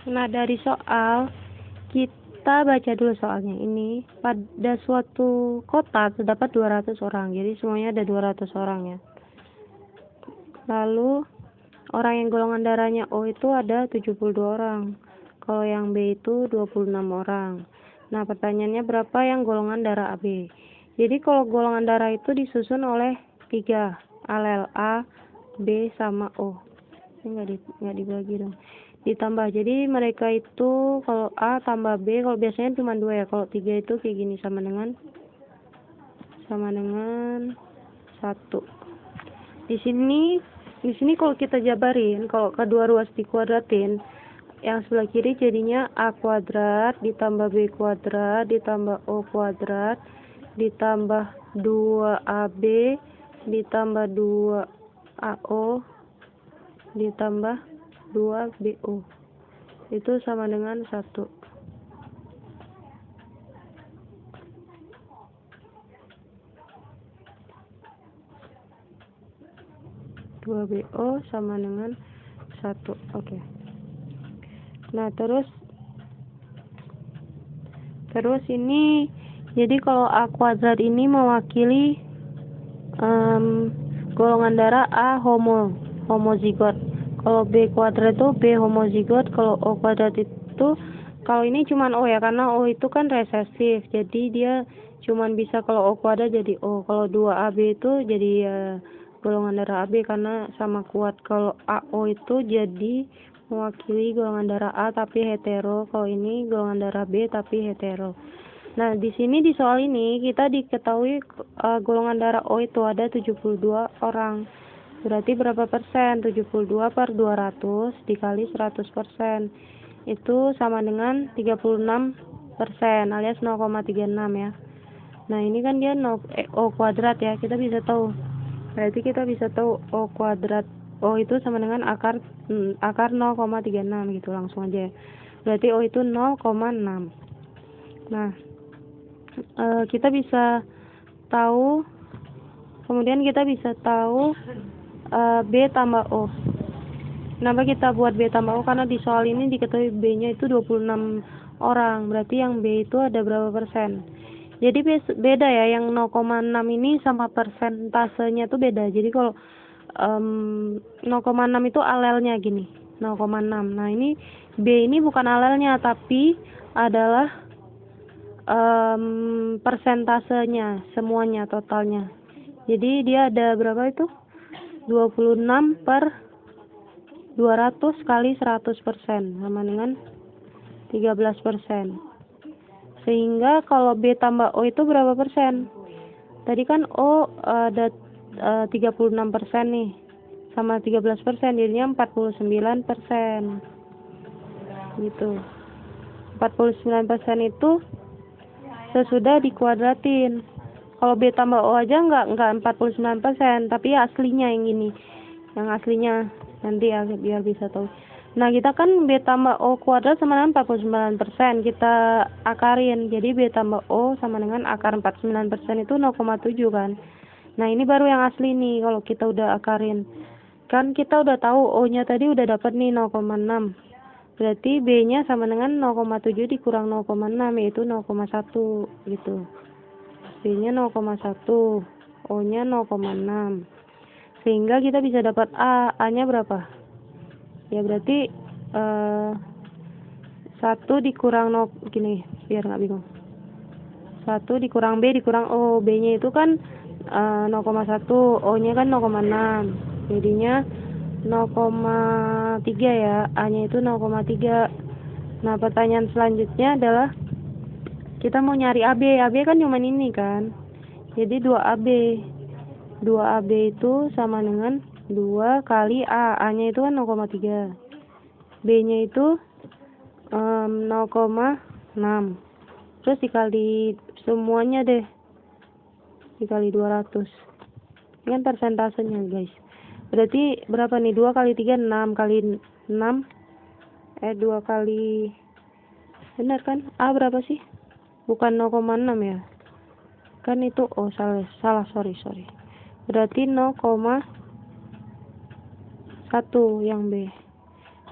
Nah, dari soal kita baca dulu soalnya ini. Pada suatu kota terdapat 200 orang. Jadi semuanya ada 200 orang ya. Lalu orang yang golongan darahnya O itu ada 72 orang. Kalau yang B itu 26 orang. Nah, pertanyaannya berapa yang golongan darah AB? Jadi kalau golongan darah itu disusun oleh 3 alel A, B sama O. Ini nggak dibagi dong. Ditambah. Jadi mereka itu kalau A tambah B, kalau biasanya cuma 2 ya. Kalau 3 itu kayak gini sama dengan 1. Di sini kalau kita jabarin, kalau kedua ruas dikuadratin, yang sebelah kiri jadinya A kuadrat ditambah B kuadrat ditambah O kuadrat ditambah 2AB ditambah 2AO ditambah 2BO. Itu sama dengan 1. 2BO sama dengan 1. Oke. Nah, terus ini jadi kalau A kuadrat ini mewakili golongan darah A homozigot. Kalau B kuadrat itu B homozigot. Kalau O kuadrat itu, kalau ini cuman O ya, karena O itu kan resesif. Jadi dia cuman bisa kalau O kuadrat jadi O. Kalau 2AB itu jadi golongan darah AB karena sama kuat. Kalau AO itu jadi mewakili golongan darah A tapi hetero. Kalau ini golongan darah B tapi hetero. Nah, di sini di soal ini kita diketahui golongan darah O itu ada 72 orang. Berarti berapa persen? 72 per 200 dikali 100%. Itu sama dengan 36% alias 0,36 ya. Nah, ini kan dia O kuadrat ya. Kita bisa tahu. Berarti kita bisa tahu O kuadrat O itu sama dengan akar 0,36 gitu, langsung aja ya. Berarti O itu 0,6. Nah, kita bisa tahu, kemudian kita bisa tahu B tambah O. Kenapa kita buat B tambah O? Karena di soal ini diketahui B-nya itu 26 orang. Berarti yang B itu ada berapa persen? Jadi beda ya, yang 0,6 ini sama persentasenya tuh beda. Jadi kalau 0,6 itu alelnya gini, 0,6. Nah, ini B ini bukan alelnya tapi adalah persentasenya, semuanya, totalnya. Jadi dia ada berapa itu? 26 per 200 kali 100% sama dengan 13%. Sehingga kalau B tambah O itu berapa persen? Tadi kan O ada 36% nih, sama 13%, jadinya 49%. Gitu. 49% itu sesudah dikuadratin. Kalau B tambah O aja nggak 49%, tapi ya aslinya yang ini. Yang aslinya nanti ya biar bisa tahu. Nah, kita kan B tambah O kuadrat sama dengan 49%. Kita akarin. Jadi B tambah O sama dengan akar 49% itu 0,7 kan. Nah, ini baru yang asli nih kalau kita udah akarin. Kan kita udah tahu O-nya tadi udah dapat nih 0,6. Berarti B-nya sama dengan 0,7 dikurang 0,6 yaitu 0,1 gitu. B-nya 0,1, O-nya 0,6. Sehingga kita bisa dapat A-nya berapa? Ya berarti 1 dikurang 0 gini biar nggak bingung. 1 dikurang B dikurang O. B-nya itu kan 0,1, O-nya kan 0,6. Jadinya 0,3 ya. A-nya itu 0,3. Nah, pertanyaan selanjutnya adalah kita mau nyari AB. AB kan cuma ini kan. Jadi 2AB. 2AB itu sama dengan 2 kali A. A-nya itu kan 0,3. B-nya itu 0,6. Terus dikali semuanya deh. Dikali 200. Ini kan persentasenya, guys. Berarti berapa nih? 2 kali 3, 6 kali 6. 2 kali... Benar kan? A berapa sih? Bukan 0,6 ya. Kan itu salah, sorry. Berarti 0,1 yang B.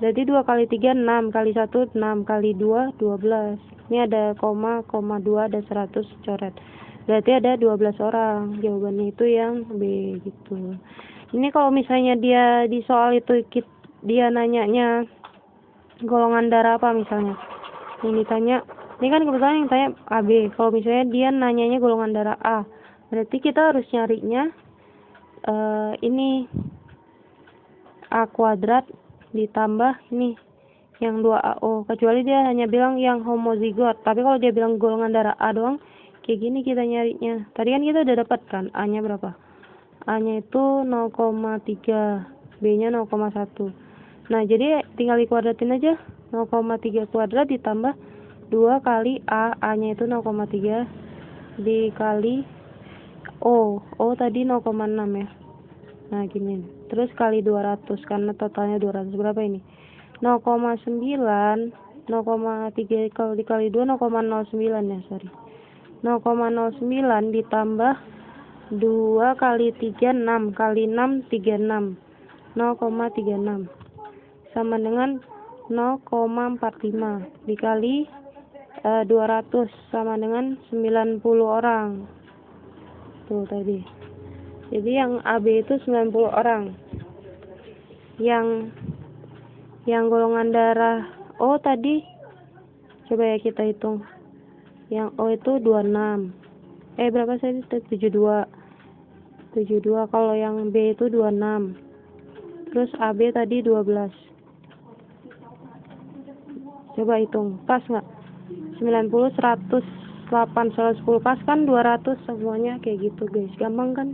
Berarti 2 kali 3 6, kali 1 6, kali 2 12. Ini ada koma, 2 ada 100 coret. Berarti ada 12 orang. Jawabannya itu yang B gitu. Ini kalau misalnya dia di soal itu dia nanyanya golongan darah apa misalnya. Yang ditanya, ini kan kebetulan yang tanya AB. Kalau misalnya dia nanyanya golongan darah A, berarti kita harus nyarinya ini A kuadrat ditambah ini yang 2AO. Kecuali dia hanya bilang yang homozigot. Tapi kalau dia bilang golongan darah A doang, kayak gini kita nyarinya. Tadi kan kita udah dapat kan A-nya berapa? A-nya itu 0,3, B-nya 0,1. Nah, jadi tinggal dikuadratin aja. 0,3 kuadrat ditambah 2 kali A. A-nya itu 0,3 dikali O. O tadi 0,6 ya. Nah, gini. Terus kali 200 karena totalnya 200. Berapa ini? 0,9. 0,3 kalau dikali 2 0,09 ya, sorry. 0,09 ditambah 2 kali 3 6 kali 6 36. 0,36 sama dengan 0,45 dikali 200 sama dengan 90 orang. Tuh tadi. Jadi yang AB itu 90 orang. Yang golongan darah O tadi coba ya kita hitung. Yang O itu 26. Berapa sih? 72. 72. Kalau yang B itu 26. Terus AB tadi 12. Coba hitung. Pas nggak? 90, 108, 110 pas kan 200 semuanya kayak gitu guys. Gampang kan?